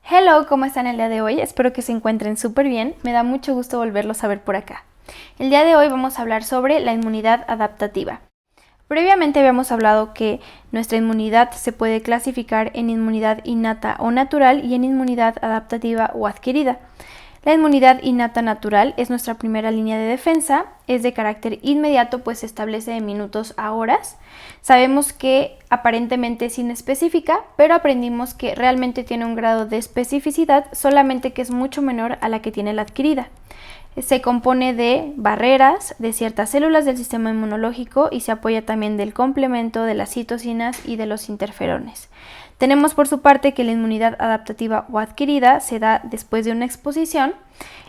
Hello, ¿cómo están el día de hoy? Espero que se encuentren súper bien. Me da mucho gusto volverlos a ver por acá. El día de hoy vamos a hablar sobre la inmunidad adaptativa. Previamente habíamos hablado que nuestra inmunidad se puede clasificar en inmunidad innata o natural y en inmunidad adaptativa o adquirida. La inmunidad innata natural es nuestra primera línea de defensa, es de carácter inmediato, pues se establece de minutos a horas. Sabemos que aparentemente es inespecífica, pero aprendimos que realmente tiene un grado de especificidad, solamente que es mucho menor a la que tiene la adquirida. Se compone de barreras de ciertas células del sistema inmunológico y se apoya también del complemento de las citocinas y de los interferones. Tenemos por su parte que la inmunidad adaptativa o adquirida se da después de una exposición,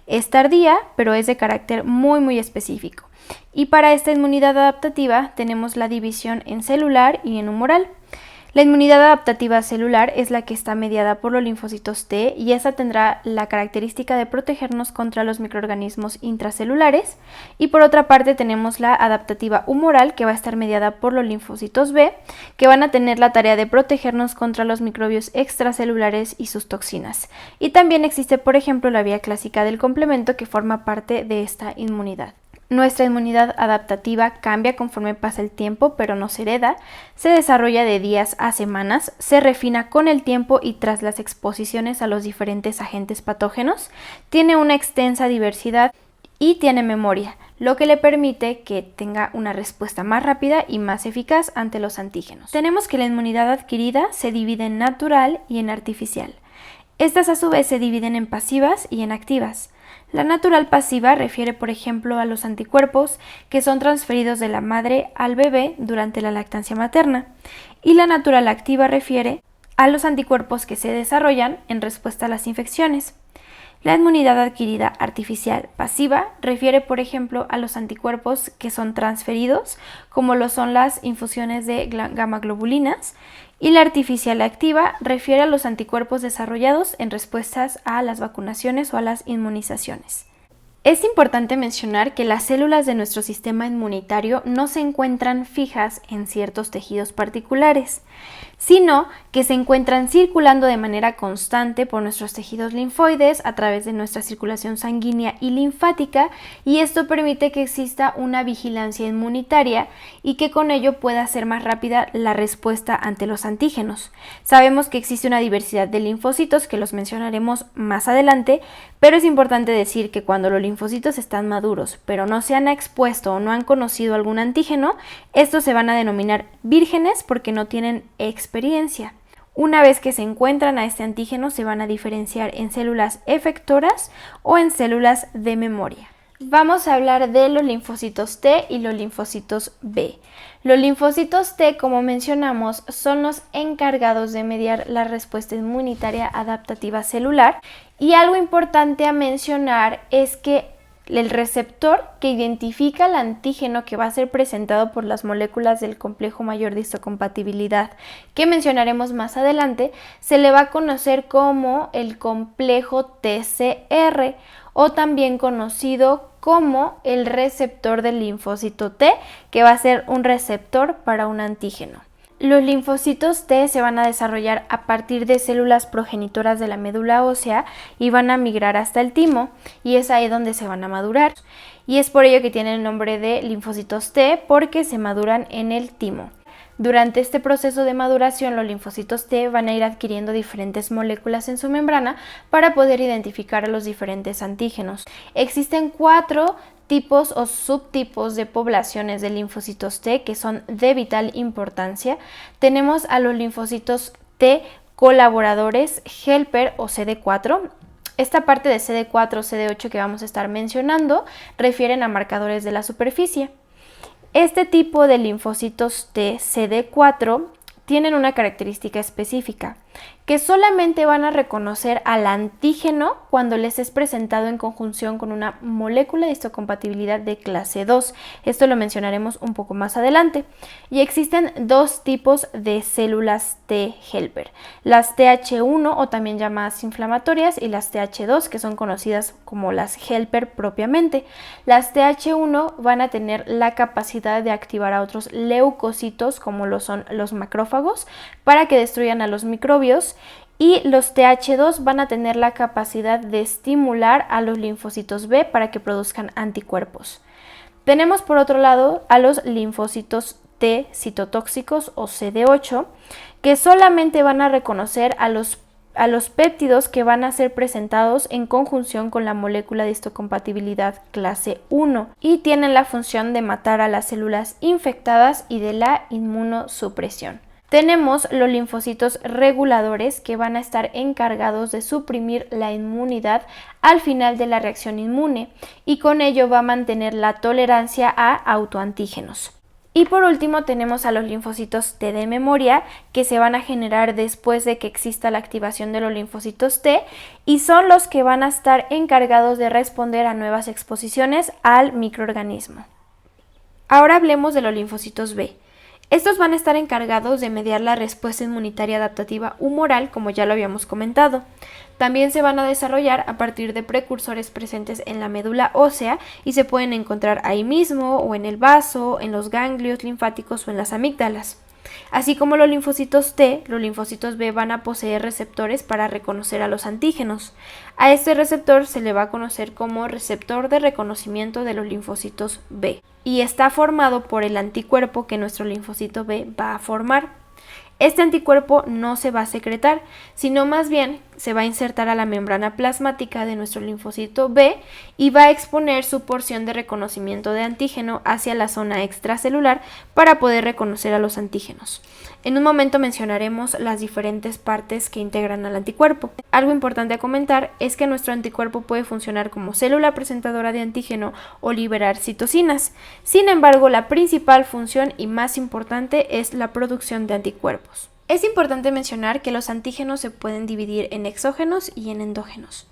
es tardía, pero es de carácter muy específico. Y para esta inmunidad adaptativa tenemos la división en celular y en humoral. La inmunidad adaptativa celular es la que está mediada por los linfocitos T y esa tendrá la característica de protegernos contra los microorganismos intracelulares. Y por otra parte tenemos la adaptativa humoral que va a estar mediada por los linfocitos B, que van a tener la tarea de protegernos contra los microbios extracelulares y sus toxinas. Y también existe, por ejemplo, la vía clásica del complemento que forma parte de esta inmunidad. Nuestra inmunidad adaptativa cambia conforme pasa el tiempo, pero no se hereda, se desarrolla de días a semanas, se refina con el tiempo y tras las exposiciones a los diferentes agentes patógenos, tiene una extensa diversidad y tiene memoria, lo que le permite que tenga una respuesta más rápida y más eficaz ante los antígenos. Tenemos que la inmunidad adquirida se divide en natural y en artificial. Estas a su vez se dividen en pasivas y en activas. La natural pasiva refiere, por ejemplo, a los anticuerpos que son transferidos de la madre al bebé durante la lactancia materna, y la natural activa refiere a los anticuerpos que se desarrollan en respuesta a las infecciones. La inmunidad adquirida artificial pasiva refiere, por ejemplo, a los anticuerpos que son transferidos, como lo son las infusiones de gamma-globulinas, y la artificial activa refiere a los anticuerpos desarrollados en respuestas a las vacunaciones o a las inmunizaciones. Es importante mencionar que las células de nuestro sistema inmunitario no se encuentran fijas en ciertos tejidos particulares, sino que se encuentran circulando de manera constante por nuestros tejidos linfoides a través de nuestra circulación sanguínea y linfática, y esto permite que exista una vigilancia inmunitaria y que con ello pueda ser más rápida la respuesta ante los antígenos. Sabemos que existe una diversidad de linfocitos que los mencionaremos más adelante, pero es importante decir que cuando los linfocitos están maduros pero no se han expuesto o no han conocido algún antígeno, estos se van a denominar vírgenes porque no tienen experiencia. Una vez que se encuentran a este antígeno, se van a diferenciar en células efectoras o en células de memoria. Vamos a hablar de los linfocitos T y los linfocitos B. Los linfocitos T, como mencionamos, son los encargados de mediar la respuesta inmunitaria adaptativa celular, y algo importante a mencionar es que el receptor que identifica el antígeno que va a ser presentado por las moléculas del complejo mayor de histocompatibilidad, que mencionaremos más adelante, se le va a conocer como el complejo TCR, o también conocido como el receptor del linfocito T, que va a ser un receptor para un antígeno. Los linfocitos T se van a desarrollar a partir de células progenitoras de la médula ósea y van a migrar hasta el timo, y es ahí donde se van a madurar. Y es por ello que tienen el nombre de linfocitos T, porque se maduran en el timo. Durante este proceso de maduración, los linfocitos T van a ir adquiriendo diferentes moléculas en su membrana para poder identificar a los diferentes antígenos. Existen 4 tipos o subtipos de poblaciones de linfocitos T que son de vital importancia. Tenemos a los linfocitos T colaboradores, helper o CD4. Esta parte de CD4 o CD8 que vamos a estar mencionando refieren a marcadores de la superficie. Este tipo de linfocitos T CD4 tienen una característica específica, que solamente van a reconocer al antígeno cuando les es presentado en conjunción con una molécula de histocompatibilidad de clase 2. Esto lo mencionaremos un poco más adelante. Y existen 2 tipos de células T helper, las TH1 o también llamadas inflamatorias y las TH2, que son conocidas como las helper propiamente. Las TH1 van a tener la capacidad de activar a otros leucocitos como lo son los macrófagos para que destruyan a los microbios, y los TH2 van a tener la capacidad de estimular a los linfocitos B para que produzcan anticuerpos. Tenemos por otro lado a los linfocitos T citotóxicos o CD8, que solamente van a reconocer a los péptidos que van a ser presentados en conjunción con la molécula de histocompatibilidad clase 1 y tienen la función de matar a las células infectadas y de la inmunosupresión. Tenemos los linfocitos reguladores que van a estar encargados de suprimir la inmunidad al final de la reacción inmune y con ello va a mantener la tolerancia a autoantígenos. Y por último tenemos a los linfocitos T de memoria que se van a generar después de que exista la activación de los linfocitos T y son los que van a estar encargados de responder a nuevas exposiciones al microorganismo. Ahora hablemos de los linfocitos B. Estos van a estar encargados de mediar la respuesta inmunitaria adaptativa humoral, como ya lo habíamos comentado. También se van a desarrollar a partir de precursores presentes en la médula ósea y se pueden encontrar ahí mismo o en el vaso, en los ganglios linfáticos o en las amígdalas. Así como los linfocitos T, los linfocitos B van a poseer receptores para reconocer a los antígenos. A este receptor se le va a conocer como receptor de reconocimiento de los linfocitos B y está formado por el anticuerpo que nuestro linfocito B va a formar. Este anticuerpo no se va a secretar, sino más bien se va a insertar a la membrana plasmática de nuestro linfocito B y va a exponer su porción de reconocimiento de antígeno hacia la zona extracelular para poder reconocer a los antígenos. En un momento mencionaremos las diferentes partes que integran al anticuerpo. Algo importante a comentar es que nuestro anticuerpo puede funcionar como célula presentadora de antígeno o liberar citocinas. Sin embargo, la principal función y más importante es la producción de anticuerpos. Es importante mencionar que los antígenos se pueden dividir en exógenos y en endógenos.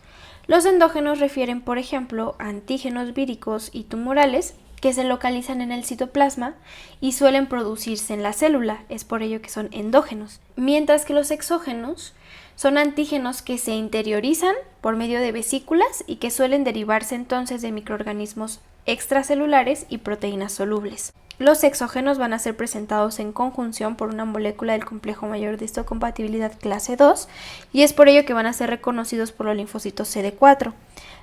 Los endógenos refieren, por ejemplo, a antígenos víricos y tumorales que se localizan en el citoplasma y suelen producirse en la célula, es por ello que son endógenos. Mientras que los exógenos son antígenos que se interiorizan por medio de vesículas y que suelen derivarse entonces de microorganismos extracelulares y proteínas solubles. Los exógenos van a ser presentados en conjunción por una molécula del complejo mayor de histocompatibilidad clase 2 y es por ello que van a ser reconocidos por los linfocitos CD4,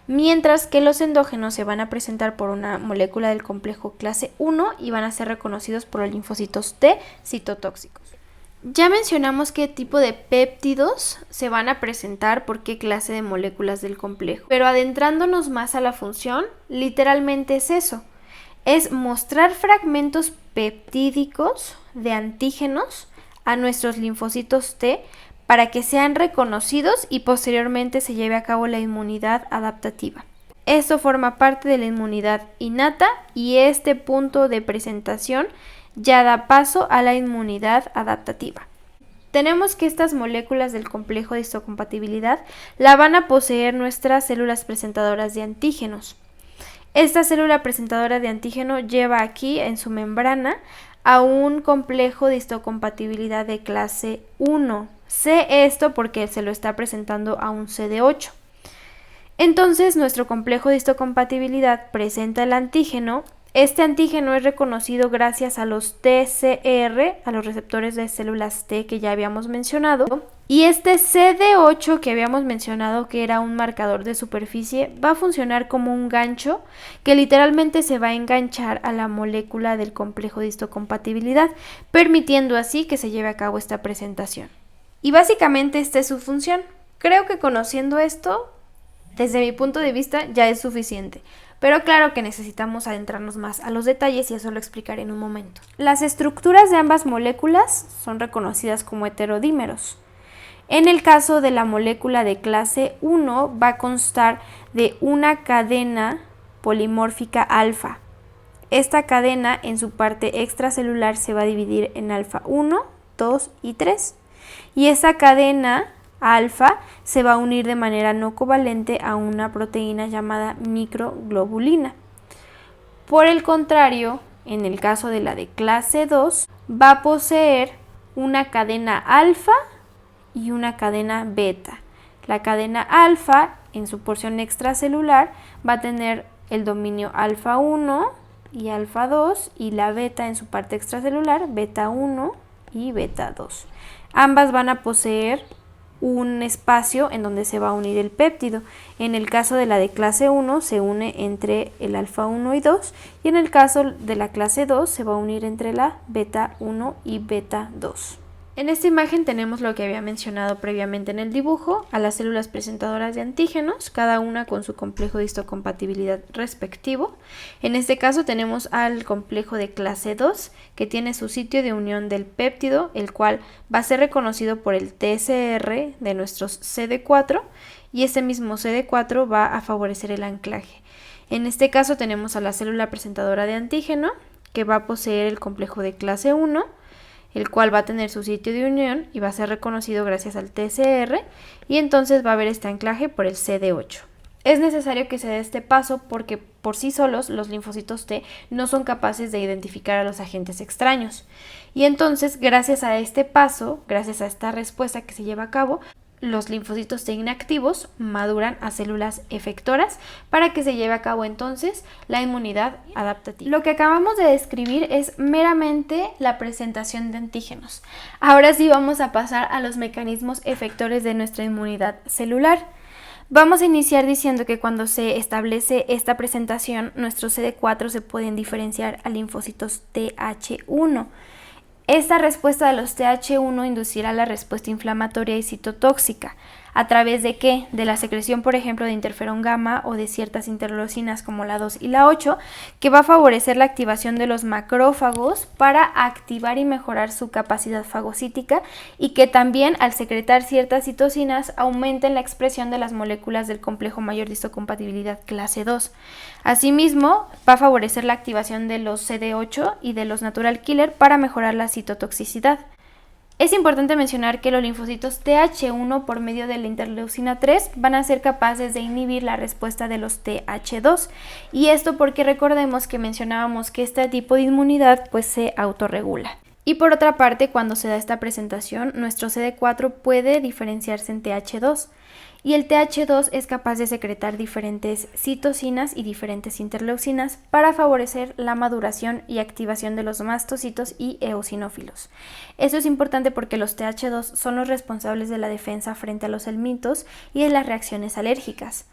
mientras que los endógenos se van a presentar por una molécula del complejo clase 1 y van a ser reconocidos por los linfocitos T citotóxicos. Ya mencionamos qué tipo de péptidos se van a presentar por qué clase de moléculas del complejo, pero adentrándonos más a la función, literalmente es eso. Es mostrar fragmentos peptídicos de antígenos a nuestros linfocitos T para que sean reconocidos y posteriormente se lleve a cabo la inmunidad adaptativa. Esto forma parte de la inmunidad innata y este punto de presentación ya da paso a la inmunidad adaptativa. Tenemos que estas moléculas del complejo de histocompatibilidad la van a poseer nuestras células presentadoras de antígenos. Esta célula presentadora de antígeno lleva aquí en su membrana a un complejo de histocompatibilidad de clase 1. Sé esto porque se lo está presentando a un CD8. Entonces nuestro complejo de histocompatibilidad presenta el antígeno. Este antígeno es reconocido gracias a los TCR, a los receptores de células T que ya habíamos mencionado. Y este CD8 que habíamos mencionado que era un marcador de superficie va a funcionar como un gancho que literalmente se va a enganchar a la molécula del complejo de histocompatibilidad, permitiendo así que se lleve a cabo esta presentación. Y básicamente esta es su función. Creo que conociendo esto, desde mi punto de vista, ya es suficiente. Pero claro que necesitamos adentrarnos más a los detalles y eso lo explicaré en un momento. Las estructuras de ambas moléculas son reconocidas como heterodímeros. En el caso de la molécula de clase 1 va a constar de una cadena polimórfica alfa. Esta cadena en su parte extracelular se va a dividir en alfa 1, 2 y 3. Y esta cadena alfa se va a unir de manera no covalente a una proteína llamada microglobulina. Por el contrario, en el caso de la de clase 2, va a poseer una cadena alfa y una cadena beta. La cadena alfa en su porción extracelular va a tener el dominio alfa 1 y alfa 2 y la beta en su parte extracelular beta 1 y beta 2. Ambas van a poseer un espacio en donde se va a unir el péptido. En el caso de la de clase 1 se une entre el alfa 1 y 2 y en el caso de la clase 2 se va a unir entre la beta 1 y beta 2. En esta imagen tenemos lo que había mencionado previamente en el dibujo, a las células presentadoras de antígenos, cada una con su complejo de histocompatibilidad respectivo. En este caso tenemos al complejo de clase 2, que tiene su sitio de unión del péptido, el cual va a ser reconocido por el TSR de nuestros CD4, y este mismo CD4 va a favorecer el anclaje. En este caso tenemos a la célula presentadora de antígeno, que va a poseer el complejo de clase 1, el cual va a tener su sitio de unión y va a ser reconocido gracias al TSR, y entonces va a haber este anclaje por el CD8. Es necesario que se dé este paso porque por sí solos los linfocitos T no son capaces de identificar a los agentes extraños. Y entonces, gracias a este paso, gracias a esta respuesta que se lleva a cabo, los linfocitos T inactivos maduran a células efectoras para que se lleve a cabo entonces la inmunidad adaptativa. Lo que acabamos de describir es meramente la presentación de antígenos. Ahora sí vamos a pasar a los mecanismos efectores de nuestra inmunidad celular. Vamos a iniciar diciendo que cuando se establece esta presentación, nuestros CD4 se pueden diferenciar a linfocitos TH1. Esta respuesta de los TH1 inducirá la respuesta inflamatoria y citotóxica. ¿A través de qué? De la secreción, por ejemplo, de interferón gamma o de ciertas interleucinas como la 2 y la 8, que va a favorecer la activación de los macrófagos para activar y mejorar su capacidad fagocítica, y que también al secretar ciertas citocinas aumenten la expresión de las moléculas del complejo mayor de histocompatibilidad clase 2. Asimismo, va a favorecer la activación de los CD8 y de los natural killer para mejorar la citotoxicidad. Es importante mencionar que los linfocitos TH1 por medio de la interleucina 3 van a ser capaces de inhibir la respuesta de los TH2, y esto porque recordemos que mencionábamos que este tipo de inmunidad pues se autorregula. Y por otra parte, cuando se da esta presentación, nuestro CD4 puede diferenciarse en TH2, y el TH2 es capaz de secretar diferentes citocinas y diferentes interleucinas para favorecer la maduración y activación de los mastocitos y eosinófilos. Esto es importante porque los TH2 son los responsables de la defensa frente a los helmintos y de las reacciones alérgicas.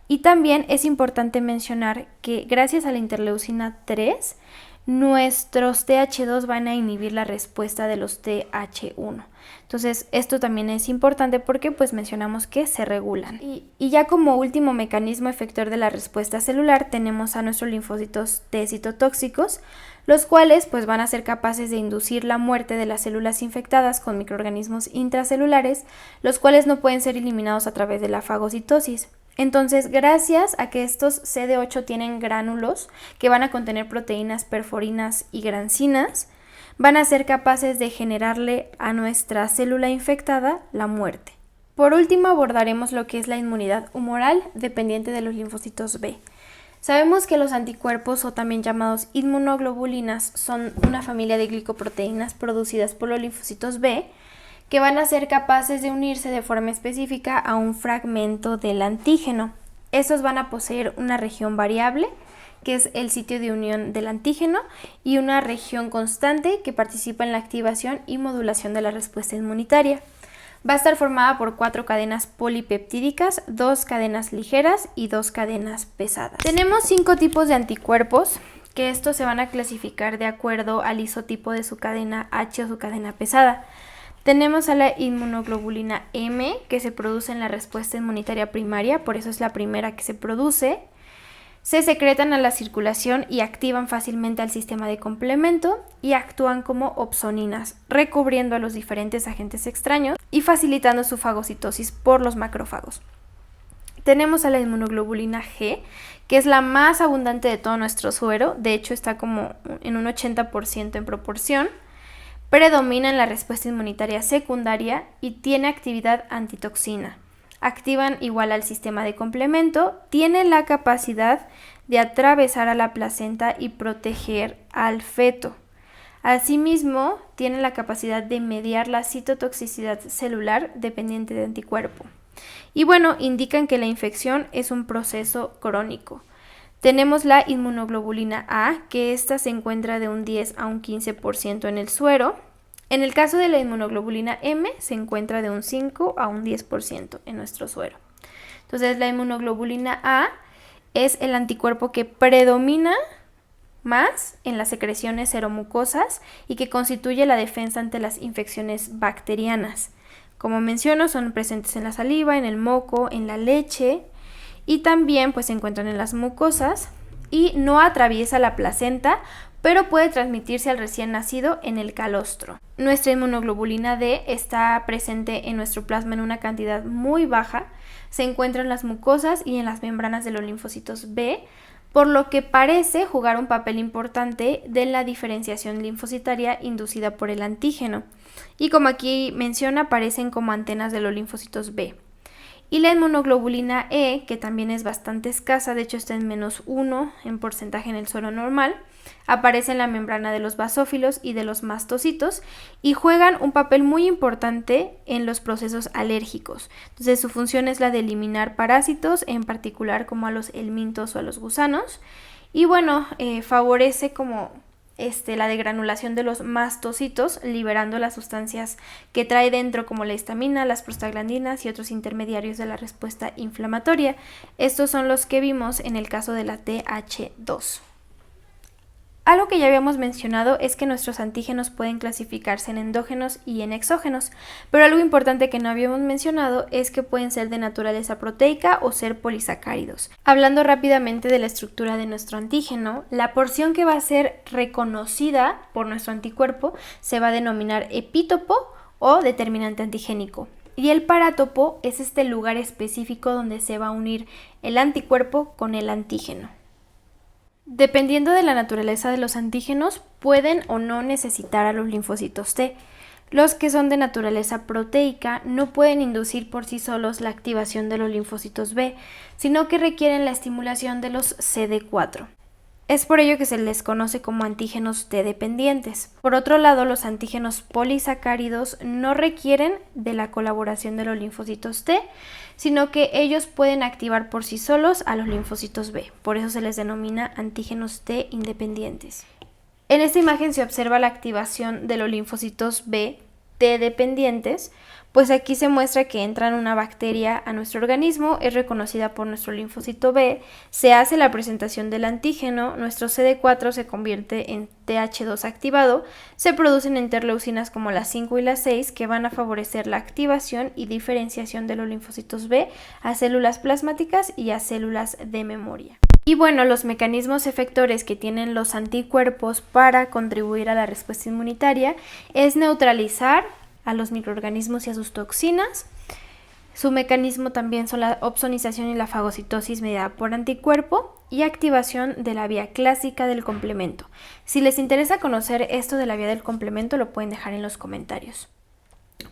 Y también es importante mencionar que gracias a la interleucina 3, nuestros TH2 van a inhibir la respuesta de los TH1. Entonces esto también es importante porque pues mencionamos que se regulan. Y ya como último mecanismo efector de la respuesta celular tenemos a nuestros linfocitos T citotóxicos, los cuales pues van a ser capaces de inducir la muerte de las células infectadas con microorganismos intracelulares, los cuales no pueden ser eliminados a través de la fagocitosis. Entonces, gracias a que estos CD8 tienen gránulos que van a contener proteínas perforinas y grancinas, van a ser capaces de generarle a nuestra célula infectada la muerte. Por último, abordaremos lo que es la inmunidad humoral dependiente de los linfocitos B. Sabemos que los anticuerpos, o también llamados inmunoglobulinas, son una familia de glicoproteínas producidas por los linfocitos B, que van a ser capaces de unirse de forma específica a un fragmento del antígeno. Estos van a poseer una región variable, que es el sitio de unión del antígeno, y una región constante que participa en la activación y modulación de la respuesta inmunitaria. Va a estar formada por 4 cadenas polipeptídicas, 2 cadenas ligeras y 2 cadenas pesadas. Tenemos 5 tipos de anticuerpos, que estos se van a clasificar de acuerdo al isotipo de su cadena H o su cadena pesada. Tenemos a la inmunoglobulina M, que se produce en la respuesta inmunitaria primaria, por eso es la primera que se produce. Se secretan a la circulación y activan fácilmente al sistema de complemento y actúan como opsoninas, recubriendo a los diferentes agentes extraños y facilitando su fagocitosis por los macrófagos. Tenemos a la inmunoglobulina G, que es la más abundante de todo nuestro suero, de hecho está como en un 80% en proporción. Predomina en la respuesta inmunitaria secundaria y tiene actividad antitoxina. Activan igual al sistema de complemento, tiene la capacidad de atravesar a la placenta y proteger al feto. Asimismo, tiene la capacidad de mediar la citotoxicidad celular dependiente de anticuerpo. Y bueno, indican que la infección es un proceso crónico. Tenemos la inmunoglobulina A, que esta se encuentra de un 10 a un 15% en el suero. En el caso de la inmunoglobulina M se encuentra de un 5 a un 10% en nuestro suero. Entonces la inmunoglobulina A es el anticuerpo que predomina más en las secreciones seromucosas y que constituye la defensa ante las infecciones bacterianas. Como menciono, son presentes en la saliva, en el moco, en la leche y también pues se encuentran en las mucosas y no atraviesa la placenta, pero puede transmitirse al recién nacido en el calostro. Nuestra inmunoglobulina D está presente en nuestro plasma en una cantidad muy baja, se encuentra en las mucosas y en las membranas de los linfocitos B, por lo que parece jugar un papel importante de la diferenciación linfocitaria inducida por el antígeno. Y como aquí menciona, aparecen como antenas de los linfocitos B. Y la inmunoglobulina E, que también es bastante escasa, de hecho está en -1 en porcentaje en el suero normal, aparece en la membrana de los basófilos y de los mastocitos y juegan un papel muy importante en los procesos alérgicos. Entonces su función es la de eliminar parásitos, en particular como a los helmintos o a los gusanos, y bueno, favorece como la degranulación de los mastocitos, liberando las sustancias que trae dentro como la histamina, las prostaglandinas y otros intermediarios de la respuesta inflamatoria. Estos son los que vimos en el caso de la TH2. Algo que ya habíamos mencionado es que nuestros antígenos pueden clasificarse en endógenos y en exógenos, pero algo importante que no habíamos mencionado es que pueden ser de naturaleza proteica o ser polisacáridos. Hablando rápidamente de la estructura de nuestro antígeno, la porción que va a ser reconocida por nuestro anticuerpo se va a denominar epítopo o determinante antigénico. Y el parátopo es este lugar específico donde se va a unir el anticuerpo con el antígeno. Dependiendo de la naturaleza de los antígenos, pueden o no necesitar a los linfocitos T. Los que son de naturaleza proteica no pueden inducir por sí solos la activación de los linfocitos B, sino que requieren la estimulación de los CD4. Es por ello que se les conoce como antígenos T dependientes. Por otro lado, los antígenos polisacáridos no requieren de la colaboración de los linfocitos T, sino que ellos pueden activar por sí solos a los linfocitos B. Por eso se les denomina antígenos T independientes. En esta imagen se observa la activación de los linfocitos B T dependientes, pues aquí se muestra que entra una bacteria a nuestro organismo, es reconocida por nuestro linfocito B, se hace la presentación del antígeno, nuestro CD4 se convierte en TH2 activado, se producen interleucinas como las 5 y las 6 que van a favorecer la activación y diferenciación de los linfocitos B a células plasmáticas y a células de memoria. Y bueno, los mecanismos efectores que tienen los anticuerpos para contribuir a la respuesta inmunitaria es neutralizar a los microorganismos y a sus toxinas. Su mecanismo también son la opsonización y la fagocitosis mediada por anticuerpo y activación de la vía clásica del complemento. Si les interesa conocer esto de la vía del complemento, lo pueden dejar en los comentarios.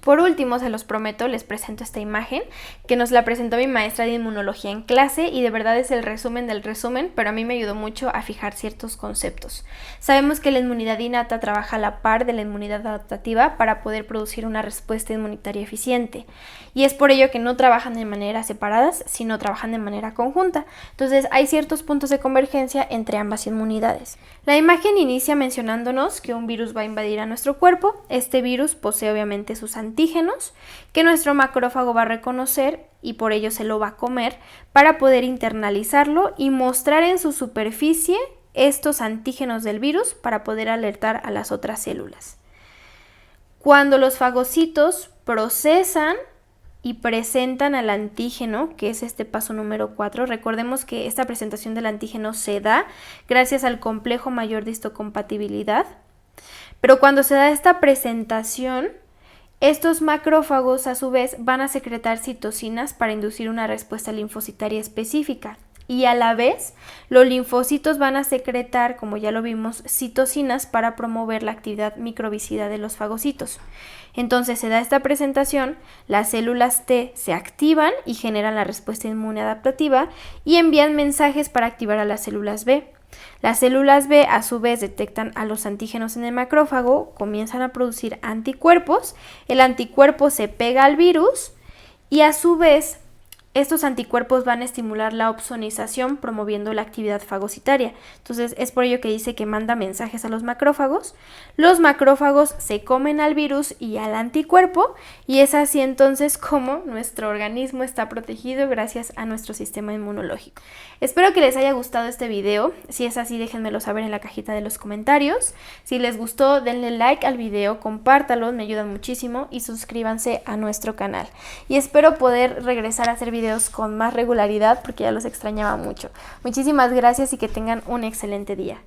Por último, se los prometo, les presento esta imagen que nos la presentó mi maestra de inmunología en clase y de verdad es el resumen del resumen, pero a mí me ayudó mucho a fijar ciertos conceptos. Sabemos que la inmunidad innata trabaja a la par de la inmunidad adaptativa para poder producir una respuesta inmunitaria eficiente y es por ello que no trabajan de manera separadas, sino trabajan de manera conjunta. Entonces hay ciertos puntos de convergencia entre ambas inmunidades. La imagen inicia mencionándonos que un virus va a invadir a nuestro cuerpo. Este virus posee obviamente sus antígenos que nuestro macrófago va a reconocer y por ello se lo va a comer para poder internalizarlo y mostrar en su superficie estos antígenos del virus para poder alertar a las otras células. Cuando los fagocitos procesan y presentan al antígeno, que es este paso número 4, recordemos que esta presentación del antígeno se da gracias al complejo mayor de histocompatibilidad, pero cuando se da esta presentación, estos macrófagos a su vez van a secretar citocinas para inducir una respuesta linfocitaria específica y a la vez los linfocitos van a secretar, como ya lo vimos, citocinas para promover la actividad microbicida de los fagocitos. Entonces se da esta presentación, las células T se activan y generan la respuesta inmune adaptativa y envían mensajes para activar a las células B. Las células B a su vez detectan a los antígenos en el macrófago, comienzan a producir anticuerpos, el anticuerpo se pega al virus y a su vez Estos anticuerpos van a estimular la opsonización, promoviendo la actividad fagocitaria. Entonces es por ello que dice que manda mensajes a los macrófagos. Los macrófagos se comen al virus y al anticuerpo, y es así entonces como nuestro organismo está protegido gracias a nuestro sistema inmunológico. Espero que les haya gustado este video. Si es así, déjenmelo saber en la cajita de los comentarios. Si les gustó, denle like al video, compártalo, me ayudan muchísimo, y suscríbanse a nuestro canal. Y espero poder regresar a hacer videos con más regularidad porque ya los extrañaba mucho. Muchísimas gracias y que tengan un excelente día.